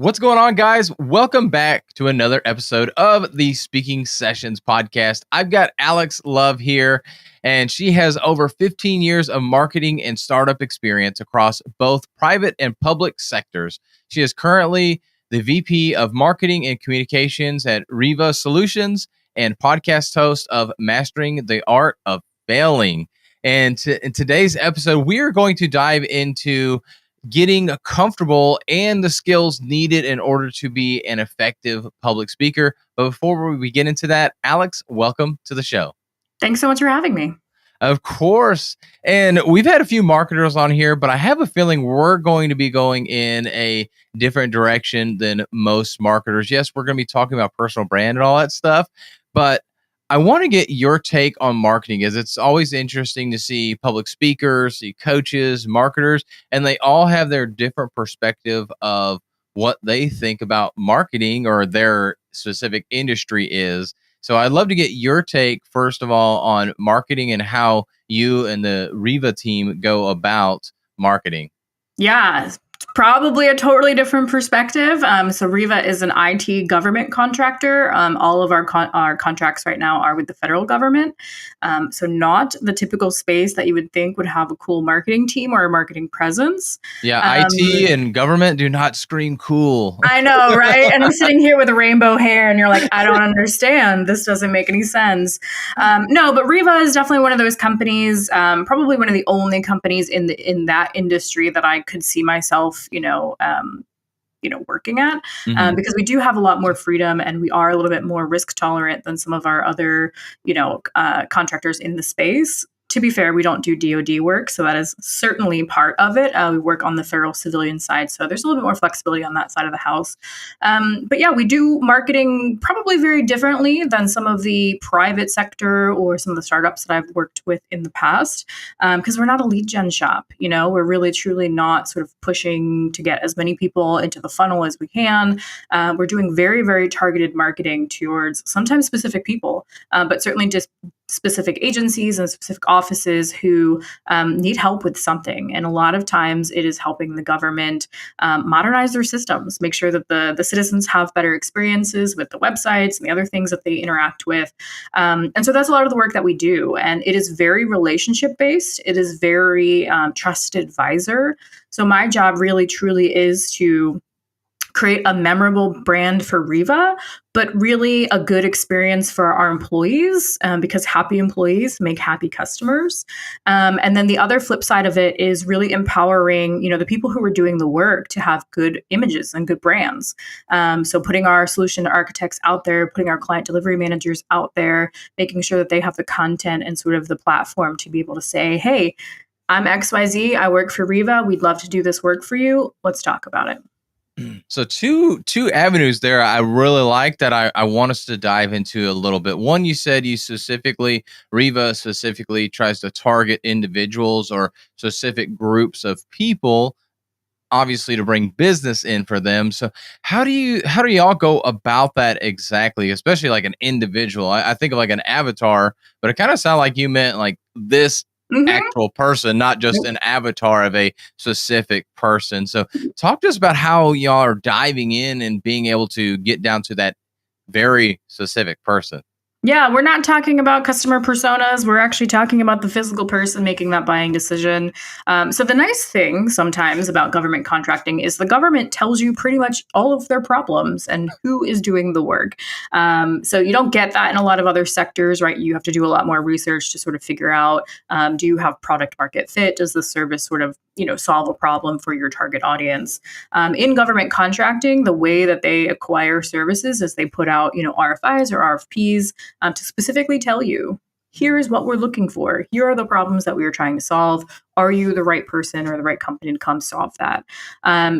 What's going on, guys? Welcome back to another episode of the Speaking Sessions podcast. I've got Alex Love here, and she has over 15 years of marketing and startup experience across both private and public sectors. She is currently the VP of Marketing and Communications at Riva Solutions and podcast host of Mastering the Art of Failing. And in today's episode, we are going to dive into getting comfortable and the skills needed in order to be an effective public speaker. But before we get into that, Alex, welcome to the show. Thanks so much for having me. Of course. And we've had a few marketers on here, but I have a feeling we're going to be going in a different direction than most marketers. Yes, we're going to be talking about personal brand and all that stuff, but I want to get your take on marketing, as it's always interesting to see public speakers, see coaches, marketers, and they all have their different perspective of what they think about marketing or their specific industry is. So I'd love to get your take, first of all, on marketing and how you and the Riva team go about marketing. Yeah, probably a totally different perspective. So Riva is an IT government contractor. All of our contracts right now are with the federal government. So not the typical space that you would think would have a cool marketing team or a marketing presence. Yeah, IT and government do not scream cool. I know, right? And I'm sitting here with a rainbow hair and you're like, I don't understand. This doesn't make any sense. No, but Riva is definitely one of those companies, probably one of the only companies in that industry that I could see myself working at, because we do have a lot more freedom and we are a little bit more risk tolerant than some of our other, contractors in the space. To be fair, we don't do DoD work, so that is certainly part of it. We work on the federal civilian side, so there's a little bit more flexibility on that side of the house. But yeah, we do marketing probably very differently than some of the private sector or some of the startups that I've worked with in the past, because we're not a lead gen shop. We're really truly not sort of pushing to get as many people into the funnel as we can. We're doing very, very targeted marketing towards sometimes specific people, but certainly just specific agencies and specific offices who need help with something. And a lot of times it is helping the government modernize their systems, make sure that the citizens have better experiences with the websites and the other things that they interact with. And so that's a lot of the work that we do. And it is very relationship based. It is very trusted advisor. So my job really truly is to create a memorable brand for Riva, but really a good experience for our employees, because happy employees make happy customers. And then the other flip side of it is really empowering, the people who are doing the work to have good images and good brands. So putting our solution architects out there, putting our client delivery managers out there, making sure that they have the content and sort of the platform to be able to say, hey, I'm XYZ, I work for Riva, we'd love to do this work for you. Let's talk about it. So two avenues there I really like that I want us to dive into a little bit. One, you said Riva specifically tries to target individuals or specific groups of people, obviously to bring business in for them. So how do y'all go about that exactly, especially like an individual? I think of like an avatar, but it kind of sounded like you meant like this actual person, not just an avatar of a specific person. So talk to us about how y'all are diving in and being able to get down to that very specific person. Yeah, we're not talking about customer personas. We're actually talking about the physical person making that buying decision. So the nice thing sometimes about government contracting is the government tells you pretty much all of their problems and who is doing the work. So you don't get that in a lot of other sectors, right? You have to do a lot more research to sort of figure out, do you have product market fit? Does the service sort of, solve a problem for your target audience? In government contracting, the way that they acquire services is they put out, RFIs or RFPs, to specifically tell you, here is what we're looking for. Here are the problems that we are trying to solve. Are you the right person or the right company to come solve that?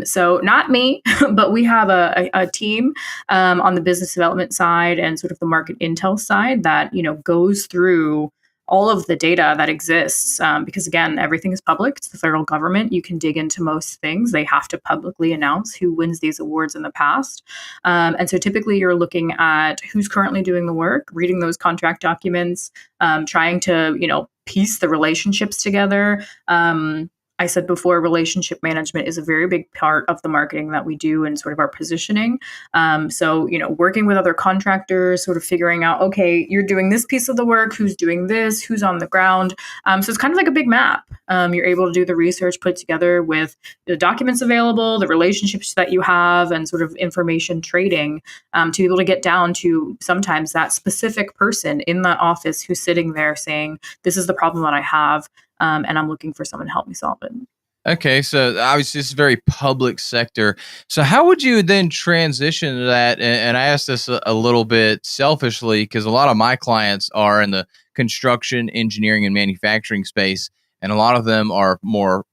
So not me, but we have a team on the business development side and sort of the market intel side that, goes through all of the data that exists, because again, everything is public. It's the federal government. You can dig into most things. They have to publicly announce who wins these awards in the past. And so typically you're looking at who's currently doing the work, reading those contract documents, trying to, piece the relationships together. I said before, relationship management is a very big part of the marketing that we do and sort of our positioning. So, working with other contractors, sort of figuring out, okay, you're doing this piece of the work, who's doing this, who's on the ground. So it's kind of like a big map. You're able to do the research put together with the documents available, the relationships that you have, and sort of information trading to be able to get down to sometimes that specific person in that office who's sitting there saying, this is the problem that I have, and I'm looking for someone to help me solve it. Okay, so obviously this is very public sector. So how would you then transition to that? And I ask this a little bit selfishly because a lot of my clients are in the construction, engineering, and manufacturing space, and a lot of them are more.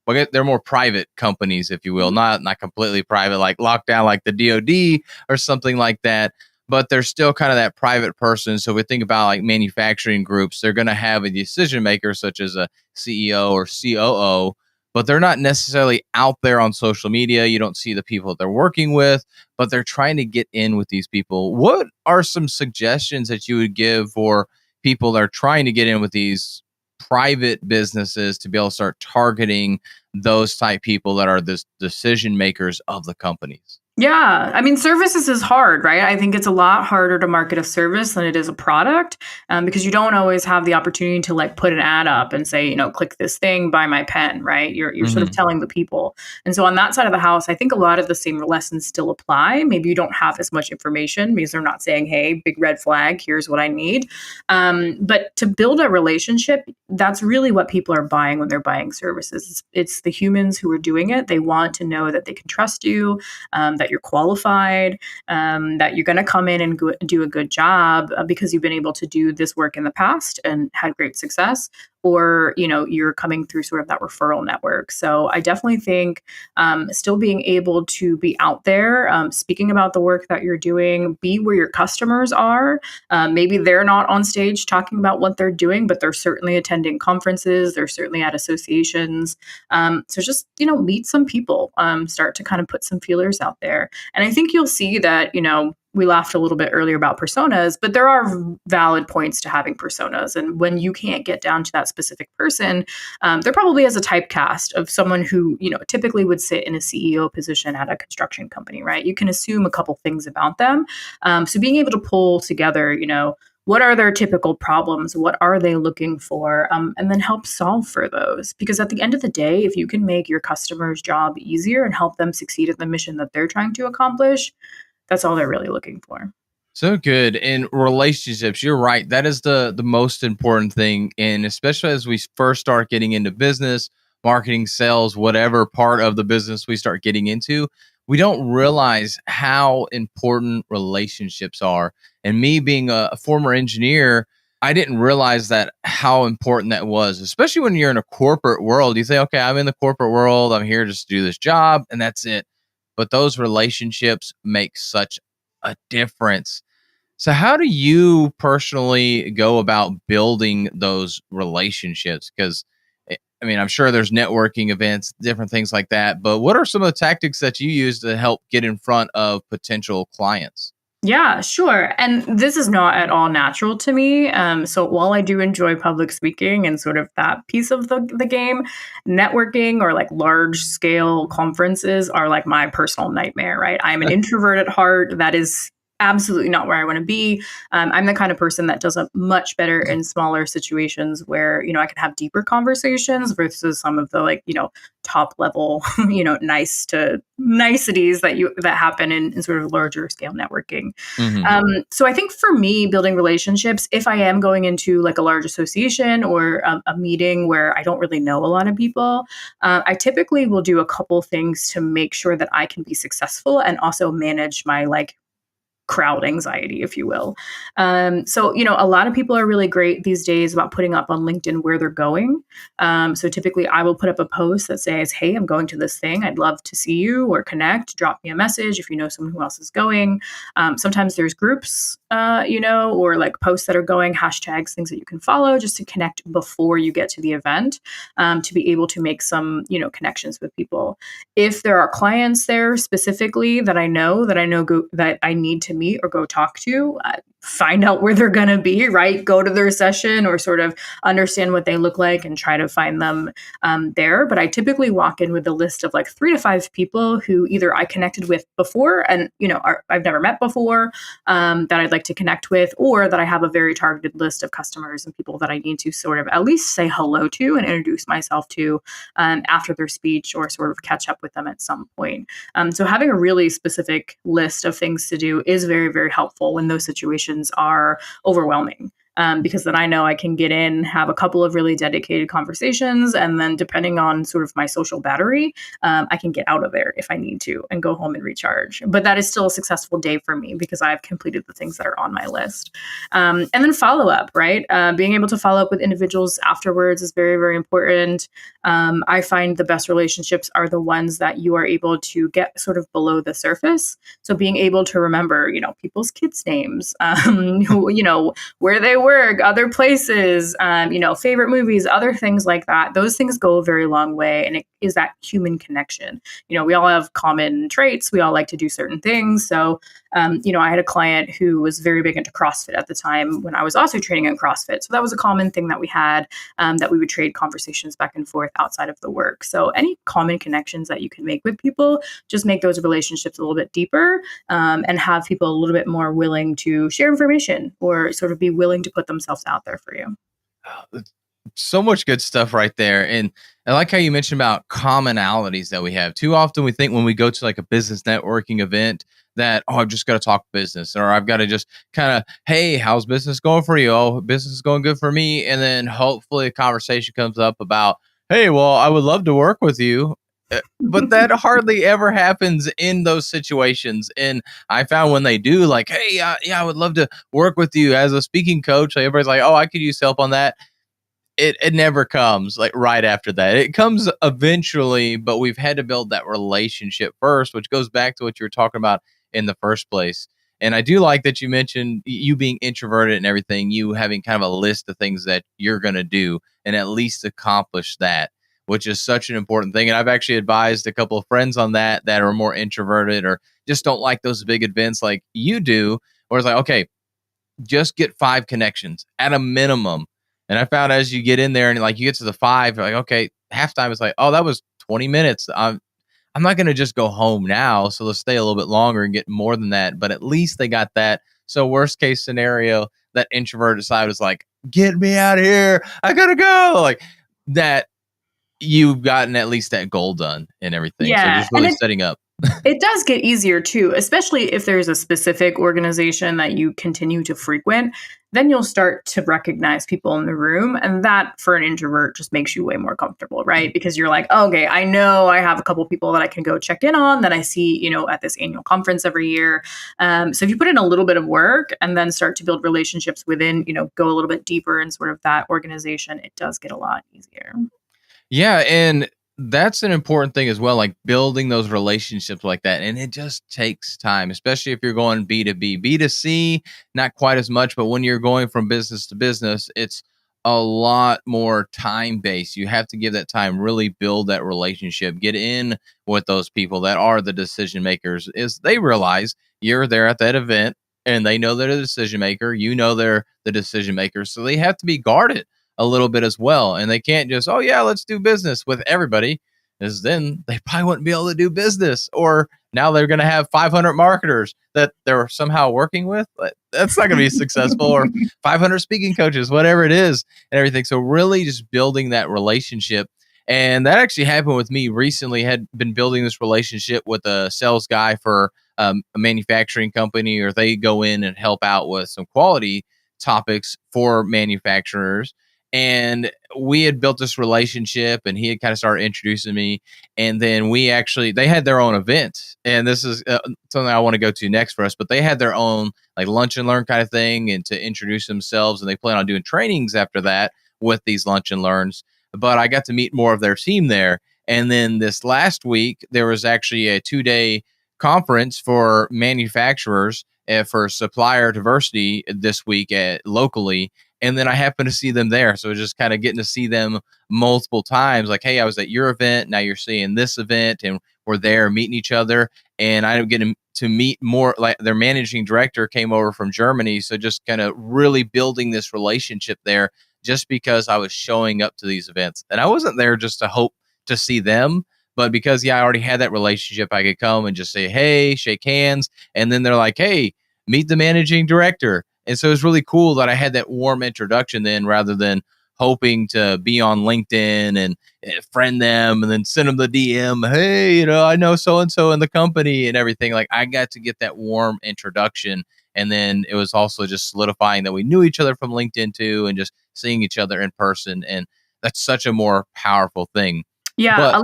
Well, they're more private companies, if you will, not completely private, like locked down, like the DoD or something like that. But they're still kind of that private person. So we think about like manufacturing groups, they're going to have a decision maker such as a CEO or COO, but they're not necessarily out there on social media. You don't see the people that they're working with, but they're trying to get in with these people. What are some suggestions that you would give for people that are trying to get in with these private businesses to be able to start targeting those type people that are the decision makers of the companies? Yeah, I mean, services is hard, right? I think it's a lot harder to market a service than it is a product, because you don't always have the opportunity to like put an ad up and say, click this thing, buy my pen, right? You're sort of Hmm. telling the people. And so on that side of the house, I think a lot of the same lessons still apply. Maybe you don't have as much information because they're not saying, hey, big red flag, here's what I need. But to build a relationship, that's really what people are buying when they're buying services. It's the humans who are doing it. They want to know that they can trust you, that you're qualified, that you're going to come in and do a good job because you've been able to do this work in the past and had great success, or you're coming through sort of that referral network. So I definitely think still being able to be out there, speaking about the work that you're doing, be where your customers are. Maybe they're not on stage talking about what they're doing, but they're certainly attending conferences, they're certainly at associations. So just meet some people, start to kind of put some feelers out there. And I think you'll see that, we laughed a little bit earlier about personas, but there are valid points to having personas. And when you can't get down to that specific person, there probably is a typecast of someone who, typically would sit in a CEO position at a construction company, right? You can assume a couple things about them. So being able to pull together, what are their typical problems? What are they looking for? And then help solve for those. Because at the end of the day, if you can make your customer's job easier and help them succeed at the mission that they're trying to accomplish, that's all they're really looking for. So good. In relationships, you're right. That is the most important thing. And especially as we first start getting into business, marketing, sales, whatever part of the business we start getting into, we don't realize how important relationships are. And me being a former engineer, I didn't realize that how important that was, especially when you're in a corporate world. You think, okay, I'm in the corporate world, I'm here just to do this job, and that's it. But those relationships make such a difference. So, how do you personally go about building those relationships? Because, I mean, I'm sure there's networking events, different things like that. But what are some of the tactics that you use to help get in front of potential clients? Yeah, sure. And this is not at all natural to me. So while I do enjoy public speaking and sort of that piece of the game, networking or like large scale conferences are like my personal nightmare, right? I'm an introvert at heart. That is absolutely not where I want to be. I'm the kind of person that does a much better in smaller situations where, I can have deeper conversations versus some of the like, top level, nice to niceties that happen in sort of larger scale networking. Hmm. So I think for me, building relationships, if I am going into like a large association or a meeting where I don't really know a lot of people, I typically will do a couple things to make sure that I can be successful and also manage my like crowd anxiety, if you will. So, a lot of people are really great these days about putting up on LinkedIn where they're going. So typically I will put up a post that says, hey, I'm going to this thing. I'd love to see you or connect. Drop me a message if you know someone who else is going. Sometimes there's groups, or like posts that are going, hashtags, things that you can follow just to connect before you get to the event, to be able to make some, connections with people. If there are clients there specifically that I know that I need to meet or go talk to, find out where they're going to be, right? Go to their session or sort of understand what they look like and try to find them there. But I typically walk in with a list of like 3 to 5 people who either I connected with before and, I've never met before, that I'd like to connect with, or that I have a very targeted list of customers and people that I need to sort of at least say hello to and introduce myself to after their speech, or sort of catch up with them at some point. So having a really specific list of things to do is very, very helpful when those situations are overwhelming. Because then I know I can get in, have a couple of really dedicated conversations, and then depending on sort of my social battery, I can get out of there if I need to and go home and recharge. But that is still a successful day for me because I've completed the things that are on my list. And then follow up, right? Being able to follow up with individuals afterwards is very, very important. I find the best relationships are the ones that you are able to get sort of below the surface. So being able to remember, people's kids' names, where they work, other places, favorite movies, other things like that. Those things go a very long way. And it is that human connection. We all have common traits. We all like to do certain things. So, I had a client who was very big into CrossFit at the time when I was also training in CrossFit. So that was a common thing that we had, that we would trade conversations back and forth outside of the work. So any common connections that you can make with people, just make those relationships a little bit deeper, and have people a little bit more willing to share information or sort of be willing to put themselves out there for you. So much good stuff right there. And I like how you mentioned about commonalities that we have. Too often we think when we go to like a business networking event that, I've just got to talk business, or I've got to just kind of, hey, how's business going for you? Oh, business is going good for me. And then hopefully a conversation comes up about, hey, well, I would love to work with you. But that hardly ever happens in those situations. And I found when they do, like, hey, yeah, I would love to work with you as a speaking coach. Like, everybody's like, oh, I could use help on that. It never comes like right after that. It comes eventually, but we've had to build that relationship first, which goes back to what you were talking about in the first place. And I do like that you mentioned you being introverted and everything, you having kind of a list of things that you're going to do and at least accomplish that, which is such an important thing. And I've actually advised a couple of friends on that are more introverted or just don't like those big events like you do, or it's like, okay, just get 5 connections at a minimum. And I found as you get in there and like you get to the 5, you're like, okay, halftime is like, oh, that was 20 minutes. I'm not going to just go home now. So let's stay a little bit longer and get more than that. But at least they got that. So worst case scenario, that introverted side was like, get me out of here. I got to go. Like that, you've gotten at least that goal done and everything. So Yeah. just really setting up. It does get easier too, especially if there's a specific organization that you continue to frequent. Then you'll start to recognize people in the room. And that for an introvert just makes you way more comfortable, right? Because you're like, okay, I know I have a couple people that I can go check in on that I see, at this annual conference every year. So if you put in a little bit of work and then start to build relationships within, go a little bit deeper in sort of that organization, it does get a lot easier. Yeah, and that's an important thing as well, like building those relationships like that. And it just takes time, especially if you're going B2B. B2C, not quite as much, but when you're going from business to business, it's a lot more time based. You have to give that time, really build that relationship, get in with those people that are the decision makers, is they realize you're there at that event and they know they're the decision maker, they're the decision maker. So they have to be guarded a little bit as well. And they can't just, oh yeah, let's do business with everybody, because then they probably wouldn't be able to do business. Or now they're going to have 500 marketers that they're somehow working with. That's not going to be successful. Or 500 speaking coaches, whatever it is, and everything. So really just building that relationship. And that actually happened with me recently. Had been building this relationship with a sales guy for a manufacturing company, or they go in and help out with some quality topics for manufacturers. And we had built this relationship and he had kind of started introducing me. And then they had their own event. And this is something I want to go to next for us, but they had their own like lunch and learn kind of thing and to introduce themselves. And they plan on doing trainings after that with these lunch and learns. But I got to meet more of their team there. And then this last week, there was actually a 2-day conference for manufacturers for supplier diversity this week locally. And then I happened to see them there. So just kind of getting to see them multiple times. Like, hey, I was at your event. Now you're seeing this event. And we're there meeting each other. and I get to meet more. Like their managing director came over from Germany, so just kind of really building this relationship there, just because I was showing up to these events, and I wasn't there just to hope to see them, but because I already had that relationship, I could come and just say, hey, shake hands, and then they're like, hey, meet the managing director. And so it's really cool that I had that warm introduction then, rather than hoping to be on LinkedIn and friend them and then send them the DM. Hey, I know so and so in the company and everything. Like I got to get that warm introduction. And then it was also just solidifying that we knew each other from LinkedIn too, and just seeing each other in person. And that's such a more powerful thing. Yeah, But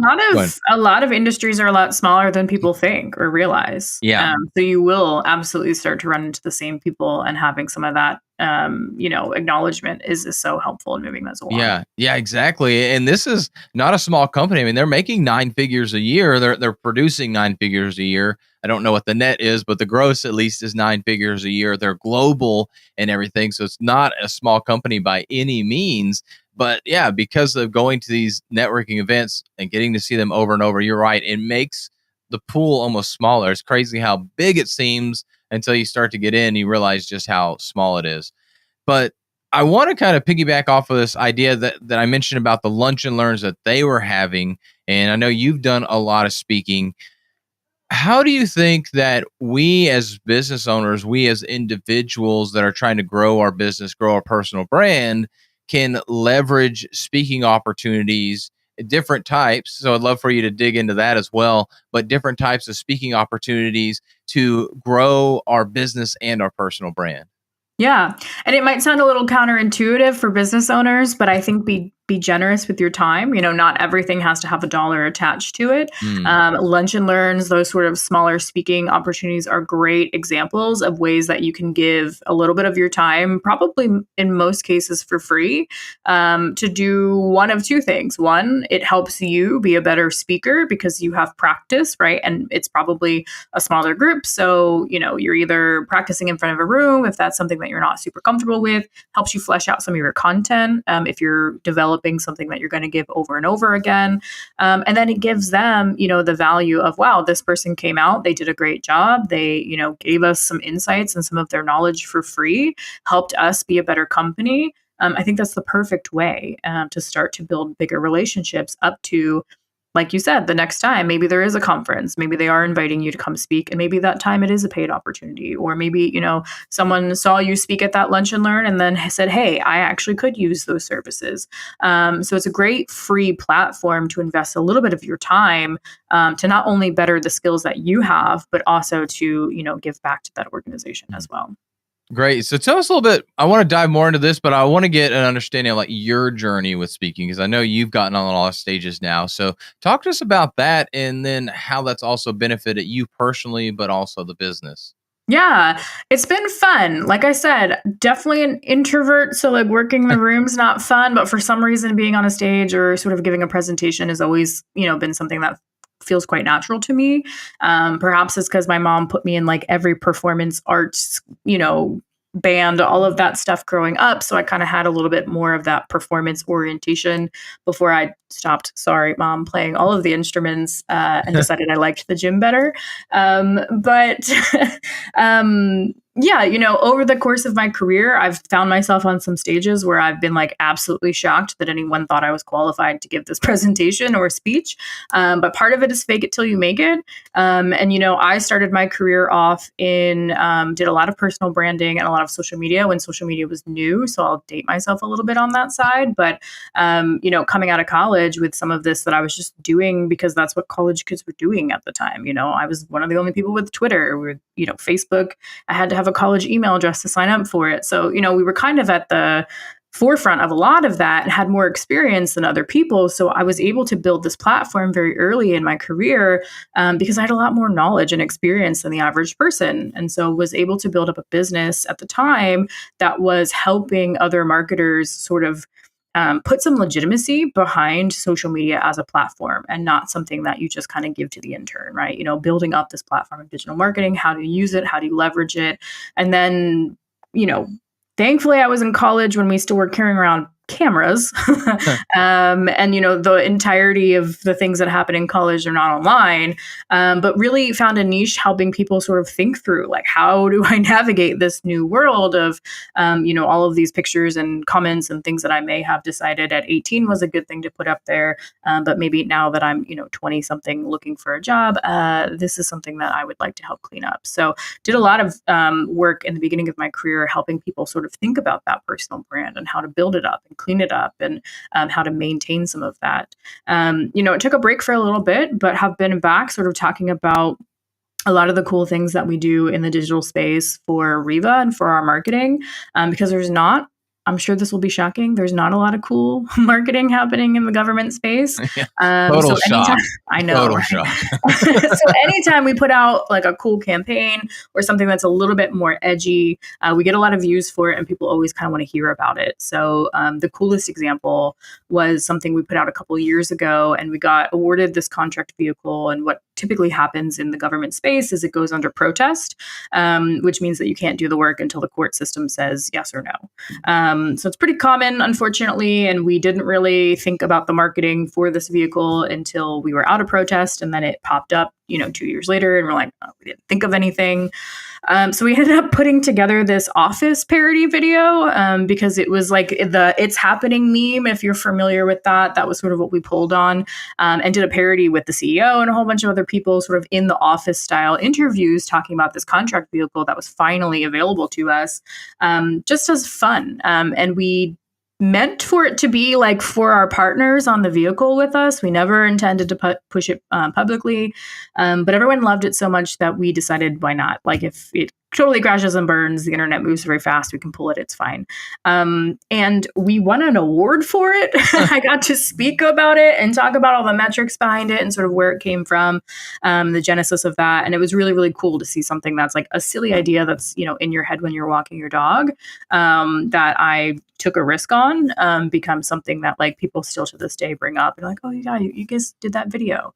a lot of industries are a lot smaller than people think or realize. yeah, So you will absolutely start to run into the same people, and having some of that, acknowledgement is so helpful in moving those along. yeah, exactly. And this is not a small company. I mean, they're making nine figures a year. They're producing nine figures a year. I don't know what the net is, but the gross at least is nine figures a year. They're global and everything, so it's not a small company by any means. But yeah, because of going to these networking events and getting to see them over and over, you're right. It makes the pool almost smaller. It's crazy how big it seems until you start to get in. You realize just how small it is. But I want to kind of piggyback off of this idea that I mentioned about the lunch and learns that they were having. And I know you've done a lot of speaking. How do you think that we as business owners, we as individuals that are trying to grow our business, grow our personal brand, can leverage speaking opportunities, different types? So I'd love for you to dig into that as well, but different types of speaking opportunities to grow our business and our personal brand. Yeah, and it might sound a little counterintuitive for business owners, but I think be generous with your time. Not everything has to have a dollar attached to it. Mm, Lunch and learns, those sort of smaller speaking opportunities are great examples of ways that you can give a little bit of your time, probably in most cases for free, to do one of two things. One, it helps you be a better speaker because you have practice, right? And it's probably a smaller group. So, you're either practicing in front of a room, if that's something that you're not super comfortable with, helps you flesh out some of your content. If you're developing something that you're going to give over and over again. And then it gives them, the value of, wow, this person came out, they did a great job. They, gave us some insights and some of their knowledge for free, helped us be a better company. I think that's the perfect way to start to build bigger relationships up to, like you said, the next time, maybe there is a conference, maybe they are inviting you to come speak, and maybe that time it is a paid opportunity. Or maybe, someone saw you speak at that lunch and learn and then said, hey, I actually could use those services. So it's a great free platform to invest a little bit of your time to not only better the skills that you have, but also to, give back to that organization as well. great. So tell us a little bit. I want to dive more into this, but I want to get an understanding of like your journey with speaking, because I know you've gotten on a lot of stages now. So talk to us about that, and then how that's also benefited you personally, but also the business. Yeah, it's been fun. Like I said, definitely an introvert. So, like, working in the room's not fun, but for some reason, being on a stage or sort of giving a presentation has always, been something that feels quite natural to me. Perhaps it's because my mom put me in like every performance arts, band, all of that stuff growing up. So I kind of had a little bit more of that performance orientation before I stopped, sorry, mom, playing all of the instruments and decided I liked the gym better. But yeah, over the course of my career, I've found myself on some stages where I've been like absolutely shocked that anyone thought I was qualified to give this presentation or speech. But part of it is fake it till you make it. And, I started my career off in, did a lot of personal branding and a lot of social media when social media was new. So I'll date myself a little bit on that side. But, coming out of college with some of this that I was just doing because that's what college kids were doing at the time. I was one of the only people with Twitter, with, Facebook. I had to have a college email address to sign up for it. So, we were kind of at the forefront of a lot of that and had more experience than other people. So I was able to build this platform very early in my career because I had a lot more knowledge and experience than the average person. And so was able to build up a business at the time that was helping other marketers sort of put some legitimacy behind social media as a platform and not something that you just kind of give to the intern, right? Building up this platform of digital marketing, how to use it, how do you leverage it? And then, thankfully I was in college when we still were carrying around cameras. Huh. And the entirety of the things that happen in college are not online, but really found a niche helping people sort of think through, like, how do I navigate this new world of all of these pictures and comments and things that I may have decided at 18 was a good thing to put up there, but maybe now that I'm 20 something looking for a job, this is something that I would like to help clean up. So did a lot of work in the beginning of my career helping people sort of think about that personal brand and how to build it up and clean it up, and how to maintain some of that. It took a break for a little bit, but have been back sort of talking about a lot of the cool things that we do in the digital space for Riva and for our marketing, because there's not, I'm sure this will be shocking, there's not a lot of cool marketing happening in the government space. Yeah. Total So anytime, shock. I know, Total right? shock. So anytime we put out like a cool campaign or something that's a little bit more edgy, we get a lot of views for it, and people always kind of want to hear about it. So the coolest example was something we put out a couple of years ago, and we got awarded this contract vehicle. And what typically happens in the government space is it goes under protest, which means that you can't do the work until the court system says yes or no. So it's pretty common, unfortunately, and we didn't really think about the marketing for this vehicle until we were out of protest, and then it popped up, 2 years later, and we're like, oh, we didn't think of anything. So we ended up putting together this Office parody video, because it was like the "It's Happening" meme. If you're familiar with that, that was sort of what we pulled on, and did a parody with the CEO and a whole bunch of other people, sort of in the Office style interviews, talking about this contract vehicle that was finally available to us, just as fun. And we meant for it to be like for our partners on the vehicle with us. We never intended to push it publicly, but everyone loved it so much that we decided, why not? Like, if it totally crashes and burns, the internet moves very fast, we can pull it, it's fine. And we won an award for it. I got to speak about it and talk about all the metrics behind it and sort of where it came from, the genesis of that. And it was really, really cool to see something that's like a silly idea that's, in your head when you're walking your dog, that I took a risk on, become something that like people still to this day bring up and like, oh yeah, you guys did that video.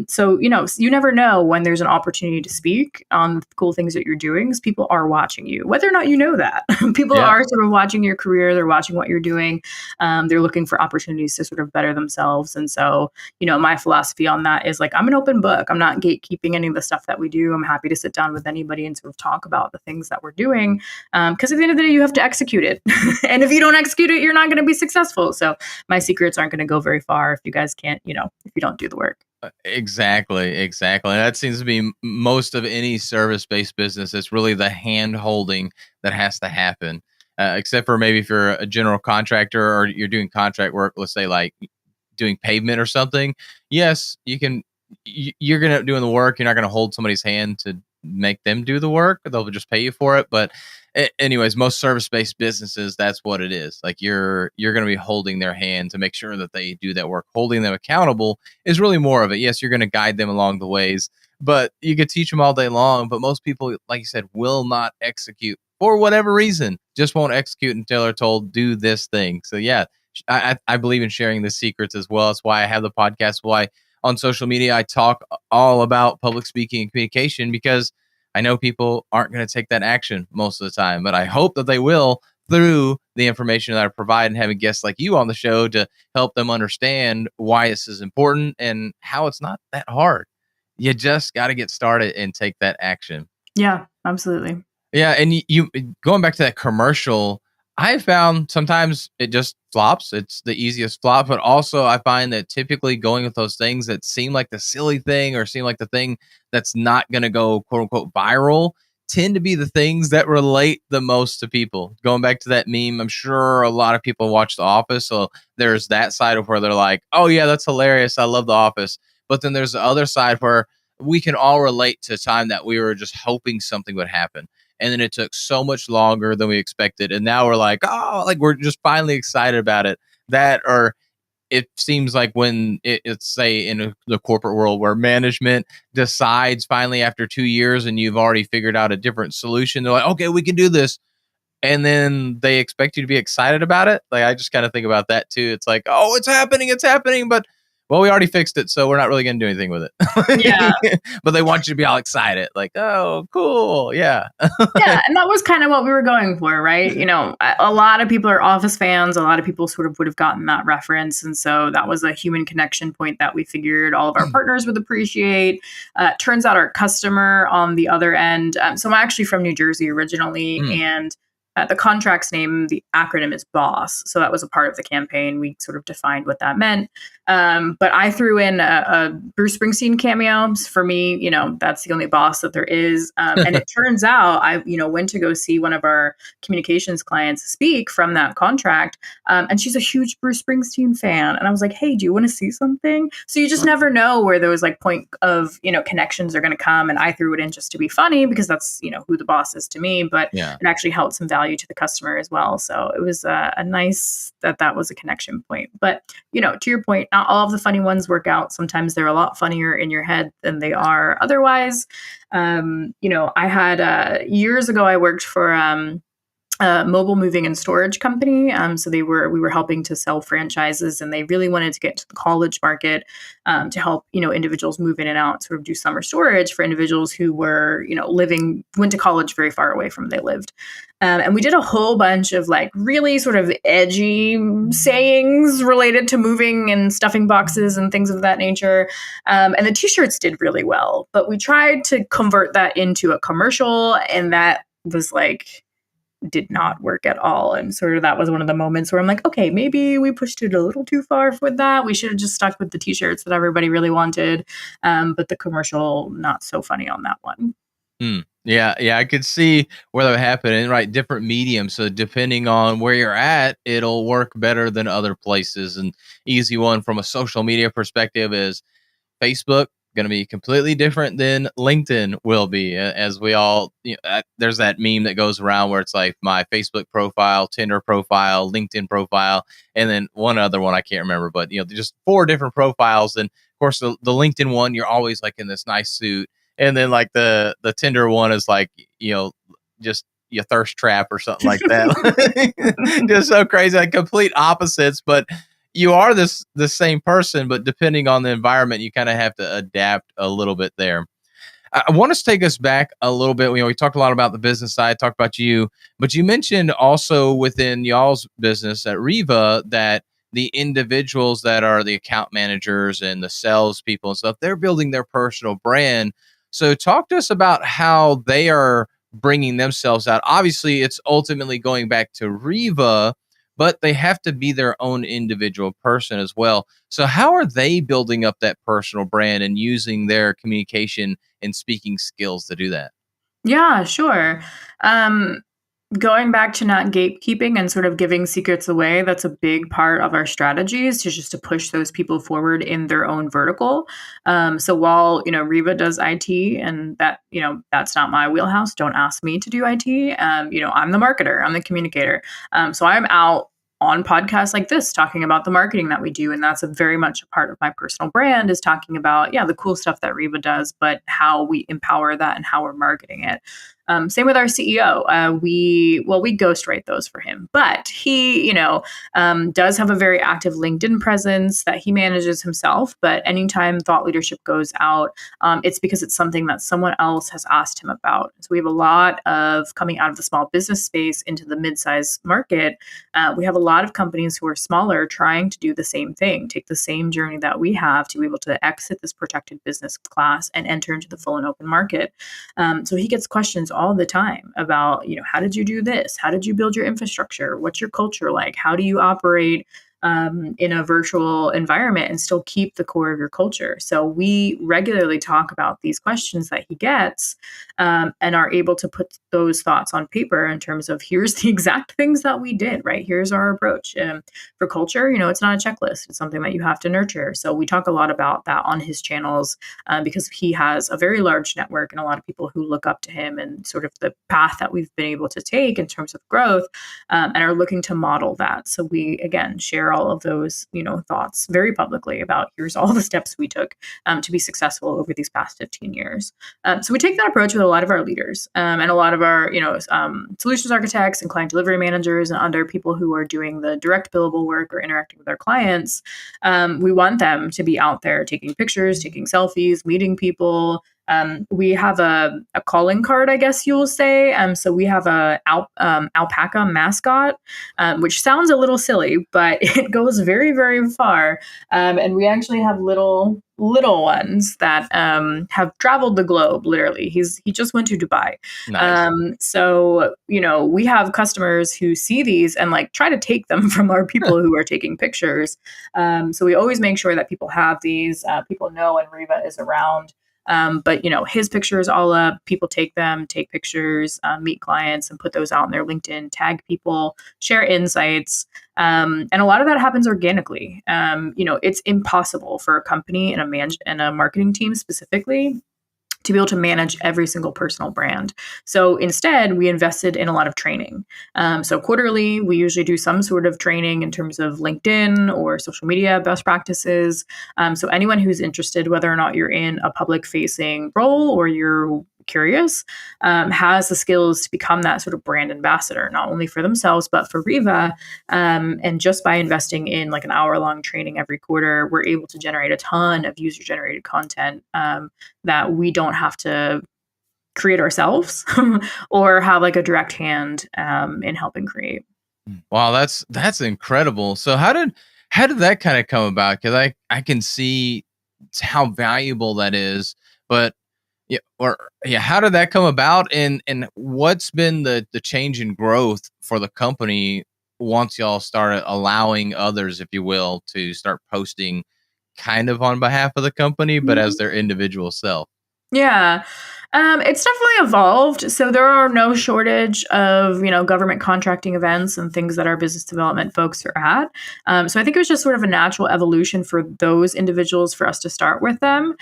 So you never know when there's an opportunity to speak on cool things that you're doing, because people are watching you, whether or not you know that. People Yeah. are sort of watching your career, they're watching what you're doing, they're looking for opportunities to sort of better themselves. And so my philosophy on that is like, I'm an open book, I'm not gatekeeping any of the stuff that we do. I'm happy to sit down with anybody and sort of talk about the things that we're doing, because at the end of the day you have to execute it. And if you don't execute it, you're not going to be successful. So my secrets aren't going to go very far if you guys can't, if you don't do the work. Exactly. And that seems to be most of any service-based business. It's really the hand holding that has to happen, except for maybe if you're a general contractor or you're doing contract work, let's say like doing pavement or something. Yes, you can. You're going to doing the work. You're not going to hold somebody's hand to make them do the work. They'll just pay you for it. But anyways, most service-based businesses, that's what it is. Like you're going to be holding their hand to make sure that they do that work. Holding them accountable is really more of it. Yes, you're going to guide them along the ways, but you could teach them all day long. But most people, like you said, will not execute for whatever reason. Just won't execute until they're told do this thing. So yeah, I believe in sharing the secrets as well. That's why I have the podcast. Why on social media I talk all about public speaking and communication, because I know people aren't going to take that action most of the time, but I hope that they will through the information that I provide and having guests like you on the show to help them understand why this is important and how it's not that hard. You just got to get started and take that action. Yeah, absolutely. Yeah, and you going back to that commercial, I found sometimes it just flops. It's the easiest flop, but also I find that typically going with those things that seem like the silly thing or seem like the thing that's not going to go quote unquote viral tend to be the things that relate the most to people. Going back to that meme, I'm sure a lot of people watch The Office, so there's that side of where they're like, "Oh yeah, that's hilarious. I love The Office." But then there's the other side where we can all relate to a time that we were just hoping something would happen. And then it took so much longer than we expected. And now we're like, oh, like we're just finally excited about it. That, or it seems like when it's say in the corporate world where management decides finally after 2 years and you've already figured out a different solution, they're like, okay, we can do this. And then they expect you to be excited about it. Like, I just kind of think about that too. It's like, oh, it's happening. But well, we already fixed it, so we're not really going to do anything with Yeah. it. But they want you to be all excited, like, oh, cool, yeah. Yeah, and that was kind of what we were going for, right? A lot of people are Office fans. A lot of people sort of would have gotten that reference. And so that was a human connection point that we figured all of our partners would appreciate. Turns out our customer on the other end, so I'm actually from New Jersey originally, and the contract's name, the acronym is BOSS. So that was a part of the campaign. We sort of defined what that meant. But I threw in a Bruce Springsteen cameo. For me, that's the only boss that there is. And it turns out I, went to go see one of our communications clients speak from that contract. And she's a huge Bruce Springsteen fan. And I was like, hey, do you want to see something? So you just never know where those like point of, connections are going to come. And I threw it in just to be funny because that's, who the boss is to me. But it actually held some value to the customer as well. So it was a nice that was a connection point. But, to your point, not all of the funny ones work out. Sometimes they're a lot funnier in your head than they are otherwise. I had years ago, I worked for mobile moving and storage company. So we were helping to sell franchises, and they really wanted to get to the college market to help, individuals move in and out, sort of do summer storage for individuals who were, went to college very far away from where they lived. And we did a whole bunch of like really sort of edgy sayings related to moving and stuffing boxes and things of that nature. And the t-shirts did really well, but we tried to convert that into a commercial, and that was like, did not work at all. And sort of that was one of the moments where I'm like, okay, maybe we pushed it a little too far with that. We should have just stuck with the t-shirts that everybody really wanted. But the commercial, not so funny on that one. Yeah, I could see where that would happen. And right, different mediums. So depending on where you're at, it'll work better than other places. And easy one from a social media perspective is Facebook. Going to be completely different than LinkedIn will be, as we all, there's that meme that goes around where it's like my Facebook profile, Tinder profile, LinkedIn profile, and then one other one I can't remember, but just 4 different profiles. And of course the LinkedIn one, you're always like in this nice suit, and then like the Tinder one is like, just your thirst trap or something like that. Just so crazy, like complete opposites, but you are the same person, but depending on the environment, you kind of have to adapt a little bit there. I want to take us back a little bit. We talked a lot about the business side, talked about you, but you mentioned also within y'all's business at Riva that the individuals that are the account managers and the sales people and stuff, they're building their personal brand. So talk to us about how they are bringing themselves out. Obviously, it's ultimately going back to Riva, but they have to be their own individual person as well. So how are they building up that personal brand and using their communication and speaking skills to do that? Yeah, sure. Going back to not gatekeeping and sort of giving secrets away, that's a big part of our strategies to just to push those people forward in their own vertical. So while, Riva does IT, and that, that's not my wheelhouse, don't ask me to do IT. I'm the marketer, I'm the communicator. So I'm out on podcasts like this talking about the marketing that we do, and that's a very much a part of my personal brand, is talking about the cool stuff that Riva does, but how we empower that and how we're marketing it. Same with our CEO. We ghostwrite those for him, but he, does have a very active LinkedIn presence that he manages himself. But anytime thought leadership goes out, it's because it's something that someone else has asked him about. So we have a lot of coming out of the small business space into the mid-size market. We have a lot of companies who are smaller trying to do the same thing, take the same journey that we have to be able to exit this protected business class and enter into the full and open market. So he gets questions all the time about, how did you do this? How did you build your infrastructure? What's your culture like? How do you operate in a virtual environment and still keep the core of your culture? So we regularly talk about these questions that he gets, and are able to put those thoughts on paper in terms of here's the exact things that we did, right? Here's our approach. For culture, it's not a checklist. It's something that you have to nurture. So we talk a lot about that on his channels, because he has a very large network and a lot of people who look up to him and sort of the path that we've been able to take in terms of growth, and are looking to model that. So we, again, share share all of those, thoughts very publicly about here's all the steps we took to be successful over these past 15 years. So we take that approach with a lot of our leaders and a lot of our, solutions architects and client delivery managers and other people who are doing the direct billable work or interacting with our clients. We want them to be out there taking pictures, taking selfies, meeting people. We have a calling card, I guess you'll say. So we have a alpaca mascot, which sounds a little silly, but it goes very, very far. And we actually have little ones that have traveled the globe. Literally, he just went to Dubai. Nice. So we have customers who see these and like try to take them from our people who are taking pictures. So we always make sure that people have these. People know when Riva is around. But his pictures all up, people take them, take pictures, meet clients and put those out on their LinkedIn, tag people, share insights. And a lot of that happens organically. It's impossible for a company and a marketing team specifically to be able to manage every single personal brand. So instead, we invested in a lot of training. So quarterly, we usually do some sort of training in terms of LinkedIn or social media best practices. So anyone who's interested, whether or not you're in a public facing role or you're curious, has the skills to become that sort of brand ambassador, not only for themselves, but for Riva. And just by investing in like an hour-long training every quarter, we're able to generate a ton of user-generated content that we don't have to create ourselves or have like a direct hand in helping create. Wow, that's incredible. So how did that kind of come about? Because I can see how valuable that is, but how did that come about, and what's been the change in growth for the company once y'all started allowing others, if you will, to start posting kind of on behalf of the company, but as their individual self? Yeah. It's definitely evolved. So there are no shortage of, government contracting events and things that our business development folks are at. So I think it was just sort of a natural evolution for those individuals for us to start with them.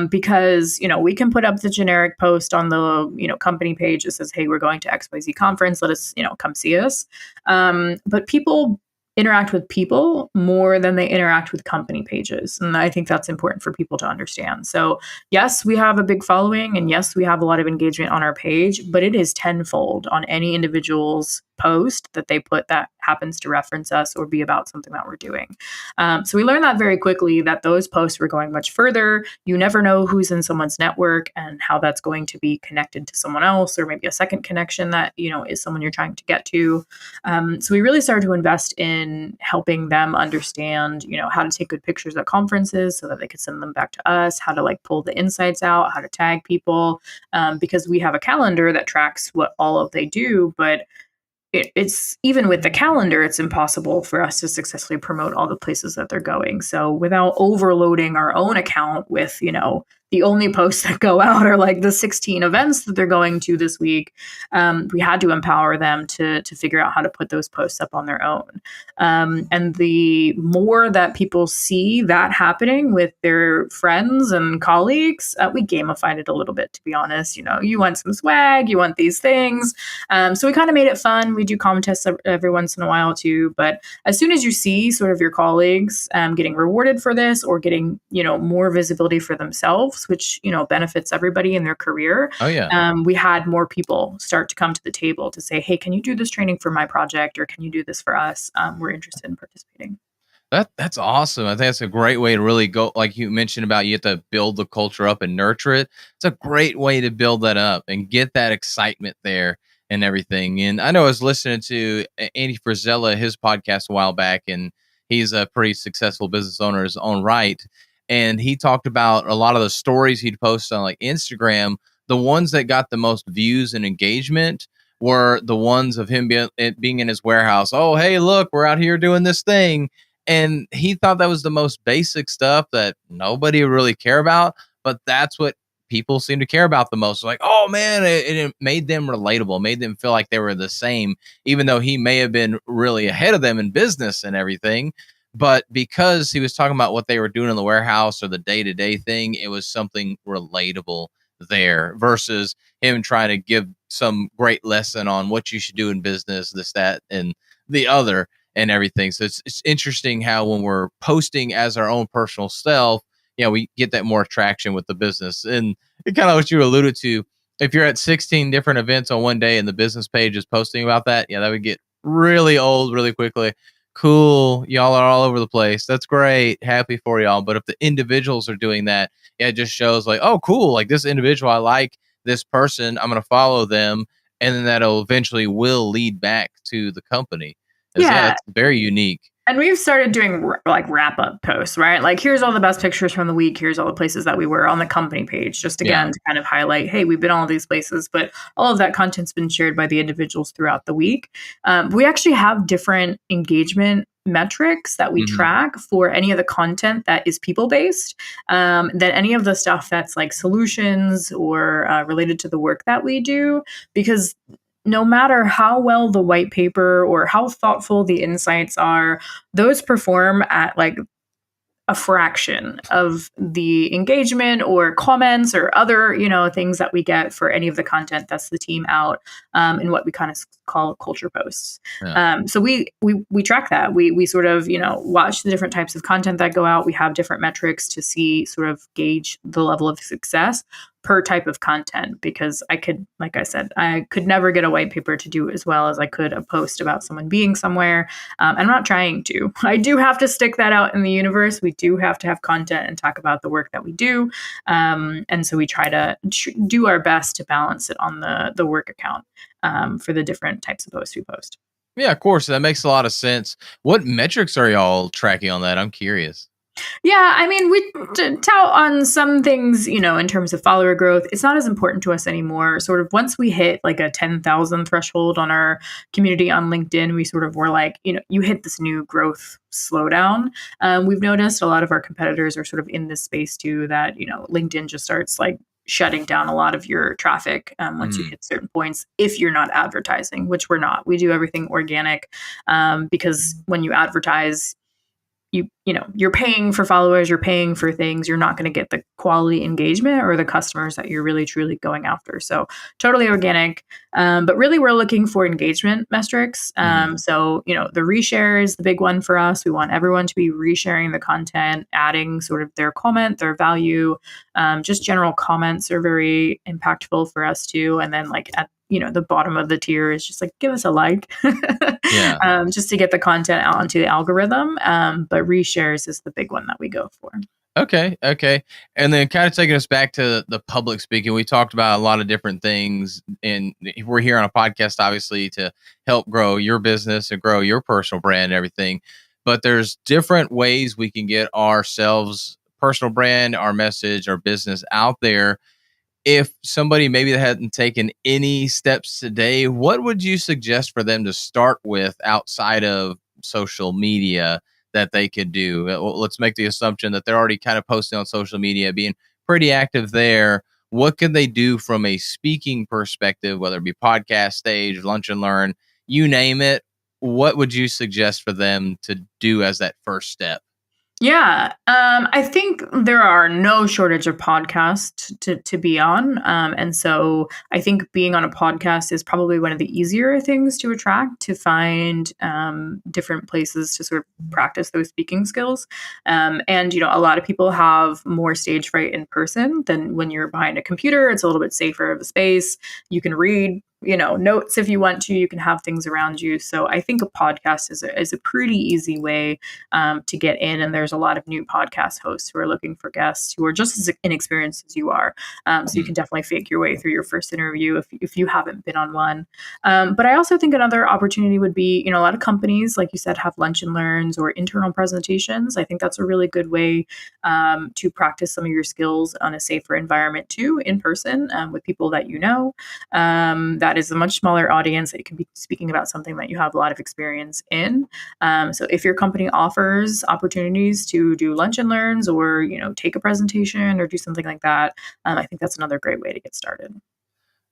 Because, we can put up the generic post on the, company page that says, hey, we're going to XYZ conference. Let us, come see us. But people interact with people more than they interact with company pages. And I think that's important for people to understand. So, yes, we have a big following and yes, we have a lot of engagement on our page, but it is tenfold on any individual's post that they put that happens to reference us or be about something that we're doing. So we learned that very quickly that those posts were going much further. You never know who's in someone's network and how that's going to be connected to someone else or maybe a second connection that, is someone you're trying to get to. So we really started to invest in helping them understand, how to take good pictures at conferences so that they could send them back to us, how to like pull the insights out, how to tag people, because we have a calendar that tracks what all of they do, but it's even with the calendar, it's impossible for us to successfully promote all the places that they're going. So without overloading our own account with, the only posts that go out are like the 16 events that they're going to this week. We had to empower them to figure out how to put those posts up on their own. And the more that people see that happening with their friends and colleagues, we gamified it a little bit, to be honest. You want some swag, you want these things. So we kind of made it fun. We do contests every once in a while too. But as soon as you see sort of your colleagues getting rewarded for this or getting, more visibility for themselves, which, benefits everybody in their career. Oh yeah. We had more people start to come to the table to say, hey, can you do this training for my project? Or can you do this for us? We're interested in participating. That's awesome. I think that's a great way to really go, like you mentioned about you have to build the culture up and nurture it. It's a great way to build that up and get that excitement there and everything. And I know I was listening to Andy Frisella, his podcast a while back, and he's a pretty successful business owner in his own right. And he talked about a lot of the stories he'd post on like Instagram. The ones that got the most views and engagement were the ones of him being in his warehouse. Oh, hey, look, we're out here doing this thing. And he thought that was the most basic stuff that nobody would really care about. But that's what people seem to care about the most. Like, oh man, it made them relatable, made them feel like they were the same, even though he may have been really ahead of them in business and everything. But because he was talking about what they were doing in the warehouse or the day-to-day thing, it was something relatable there versus him trying to give some great lesson on what you should do in business, this, that, and the other. and everything. So it's interesting how when we're posting as our own personal self, we get that more traction with the business. And it kind of what you alluded to. If you're at 16 different events on one day and the business page is posting about that, that would get really old really quickly. Cool. Y'all are all over the place. That's great. Happy for y'all. But if the individuals are doing that, it just shows like, oh, cool. Like this individual, I like this person. I'm going to follow them. And then that'll eventually will lead back to the company. Yeah. It's very unique. And we've started doing like wrap up posts, right? Like, here's all the best pictures from the week. Here's all the places that we were on the company page, just again to kind of highlight, hey, we've been all these places, but all of that content's been shared by the individuals throughout the week. We actually have different engagement metrics that we track for any of the content that is people based, than any of the stuff that's like solutions or related to the work that we do, because no matter how well the white paper or how thoughtful the insights are, those perform at like a fraction of the engagement or comments or other, things that we get for any of the content that's the team out in what we kind of call culture posts. Yeah. So we track that. We sort of, watch the different types of content that go out. We have different metrics to see, sort of gauge the level of success per type of content, because I could never get a white paper to do as well as I could a post about someone being somewhere. I'm not trying to. I do have to stick that out in the universe. We do have to have content and talk about the work that we do. And so we try to do our best to balance it on the work account for the different types of posts we post. Yeah, of course. That makes a lot of sense. What metrics are y'all tracking on that? I'm curious. Yeah, I mean, we tout on some things, in terms of follower growth. It's not as important to us anymore. Sort of once we hit like a 10,000 threshold on our community on LinkedIn, we sort of were like, you hit this new growth slowdown. We've noticed a lot of our competitors are sort of in this space too, that, LinkedIn just starts like shutting down a lot of your traffic once you hit certain points, if you're not advertising, which we're not. We do everything organic, because when you advertise, you're paying for followers, you're paying for things, you're not going to get the quality engagement or the customers that you're really truly going after. So totally organic. But really we're looking for engagement metrics. So, the reshare is the big one for us. We want everyone to be resharing the content, adding sort of their comment, their value. Just general comments are very impactful for us too. And then like at the bottom of the tier is just like, give us a like, just to get the content out onto the algorithm. But reshares is the big one that we go for. Okay. And then kind of taking us back to the public speaking, we talked about a lot of different things, and we're here on a podcast, obviously, to help grow your business and grow your personal brand and everything. But there's different ways we can get ourselves, personal brand, our message, our business out there. If somebody maybe that hadn't taken any steps today, what would you suggest for them to start with outside of social media that they could do? Let's make the assumption that they're already kind of posting on social media, being pretty active there. What can they do from a speaking perspective, whether it be podcast, stage, lunch and learn, you name it? What would you suggest for them to do as that first step? Yeah, I think there are no shortage of podcasts to be on. And so I think being on a podcast is probably one of the easier things to attract, to find different places to sort of practice those speaking skills. And, a lot of people have more stage fright in person than when you're behind a computer. It's a little bit safer of a space. You can read notes if you want to. You can have things around you. So I think a podcast is a pretty easy way to get in. And there's a lot of new podcast hosts who are looking for guests who are just as inexperienced as you are. So you can definitely fake your way through your first interview if you haven't been on one. But I also think another opportunity would be, a lot of companies, like you said, have lunch and learns or internal presentations. I think that's a really good way to practice some of your skills on a safer environment too, in person, with people that that is a much smaller audience that you can be speaking about something that you have a lot of experience in. So if your company offers opportunities to do lunch and learns or, take a presentation or do something like that, I think that's another great way to get started.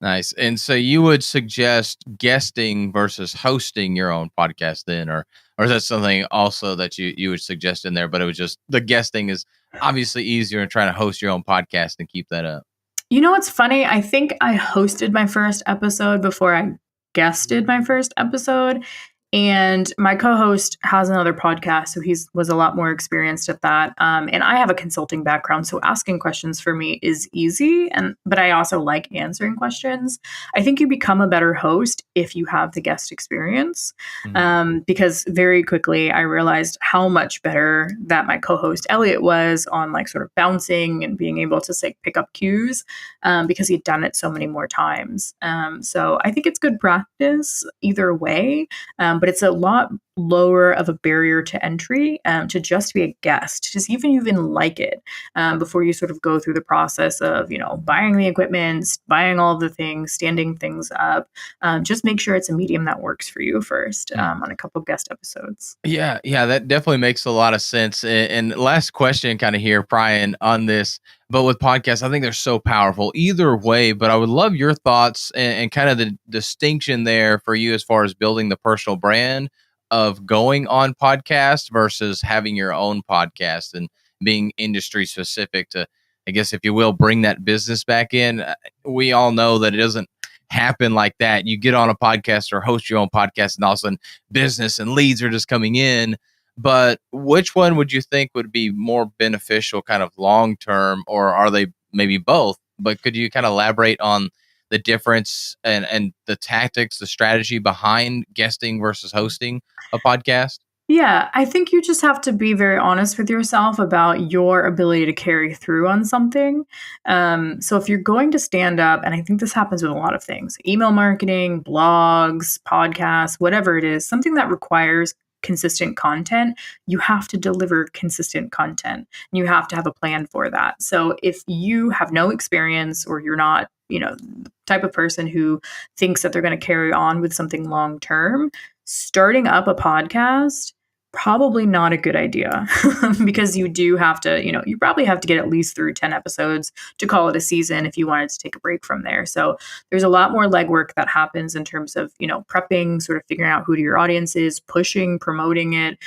Nice. And so you would suggest guesting versus hosting your own podcast then, or is that something also that you would suggest in there, but it was just the guesting is obviously easier than trying to host your own podcast and keep that up? What's funny? I think I hosted my first episode before I guested my first episode. And my co-host has another podcast, so was a lot more experienced at that. And I have a consulting background, so asking questions for me is easy. But I also like answering questions. I think you become a better host if you have the guest experience, Mhm. because very quickly I realized how much better that my co-host Elliot was on like sort of bouncing and being able to say pick up cues, because he'd done it so many more times. So I think it's good practice either way, but it's a lot lower of a barrier to entry, to just be a guest, just even like it, before you sort of go through the process of buying the equipment, buying all the things, standing things up. Just make sure it's a medium that works for you first, on a couple guest episodes. Yeah, yeah, that definitely makes a lot of sense. And last question, kind of here, Brian, on this. But with podcasts, I think they're so powerful either way. But I would love your thoughts and kind of the distinction there for you as far as building the personal brand of going on podcast versus having your own podcast and being industry specific to, I guess, if you will, bring that business back in. We all know that it doesn't happen like that. You get on a podcast or host your own podcast, and all of a sudden business and leads are just coming in. But which one would you think would be more beneficial kind of long term, or are they maybe both? But could you kind of elaborate on the difference and the tactics, the strategy behind guesting versus hosting a podcast? Yeah, I think you just have to be very honest with yourself about your ability to carry through on something. So if you're going to stand up, and I think this happens with a lot of things, email marketing, blogs, podcasts, whatever it is, something that requires consistent content, you have to deliver consistent content. And you have to have a plan for that. So if you have no experience, or you're not, the type of person who thinks that they're going to carry on with something long term, starting up a podcast, probably not a good idea, because you do have to, you probably have to get at least through 10 episodes to call it a season if you wanted to take a break from there. So there's a lot more legwork that happens in terms of, prepping, sort of figuring out who your audience is, pushing, promoting it,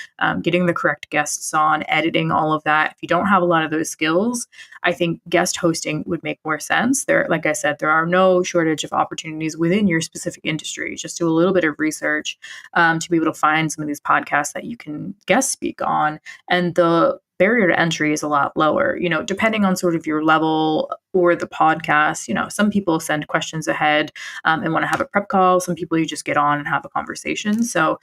getting the correct guests on, editing, all of that. If you don't have a lot of those skills, I think guest hosting would make more sense. There, like I said, there are no shortage of opportunities within your specific industry. Just do a little bit of research, to be able to find some of these podcasts that you can guest speak on. And the barrier to entry is a lot lower, depending on sort of your level or the podcast. Some people send questions ahead, and want to have a prep call. Some people you just get on and have a conversation. So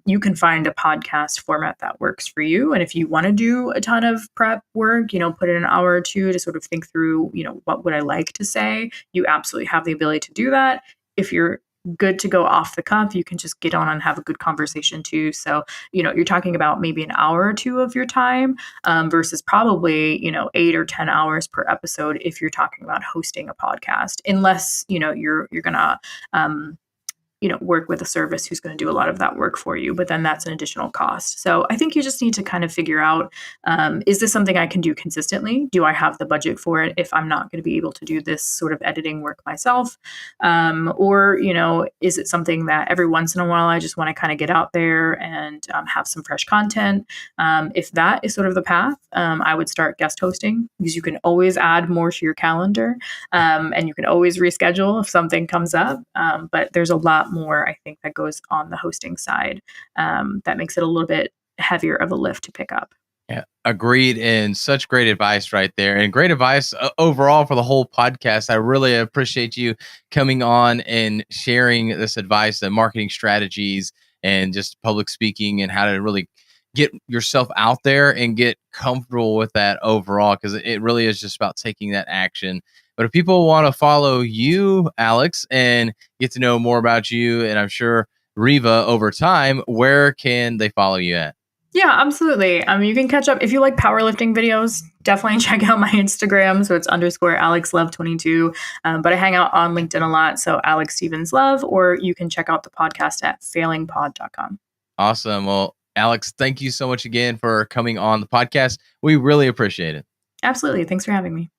you can find a podcast format that works for you. And if you want to do a ton of prep work, put in an hour or two to sort of think through, what would I like to say? You absolutely have the ability to do that. If you're good to go off the cuff, you can just get on and have a good conversation too. So, you're talking about maybe an hour or two of your time, versus probably, 8 or 10 hours per episode if you're talking about hosting a podcast, unless, you're gonna, work with a service who's going to do a lot of that work for you, but then that's an additional cost. So I think you just need to kind of figure out, is this something I can do consistently? Do I have the budget for it if I'm not going to be able to do this sort of editing work myself? Or, is it something that every once in a while I just want to kind of get out there and, have some fresh content? If that is sort of the path, I would start guest hosting, because you can always add more to your calendar, and you can always reschedule if something comes up. But there's a lot more, I think, that goes on the hosting side, that makes it a little bit heavier of a lift to pick up. Yeah, agreed. And such great advice right there. And great advice overall for the whole podcast. I really appreciate you coming on and sharing this advice, the marketing strategies, and just public speaking, and how to really get yourself out there and get comfortable with that overall, because it really is just about taking that action. But if people want to follow you, Alex, and get to know more about you, and I'm sure Riva over time, where can they follow you at? Yeah, absolutely. You can catch up if you like powerlifting videos. Definitely check out my Instagram. So it's _AlexLove22. But I hang out on LinkedIn a lot. So Alex Stevens Love, or you can check out the podcast at failingpod.com. Awesome. Well, Alex, thank you so much again for coming on the podcast. We really appreciate it. Absolutely. Thanks for having me.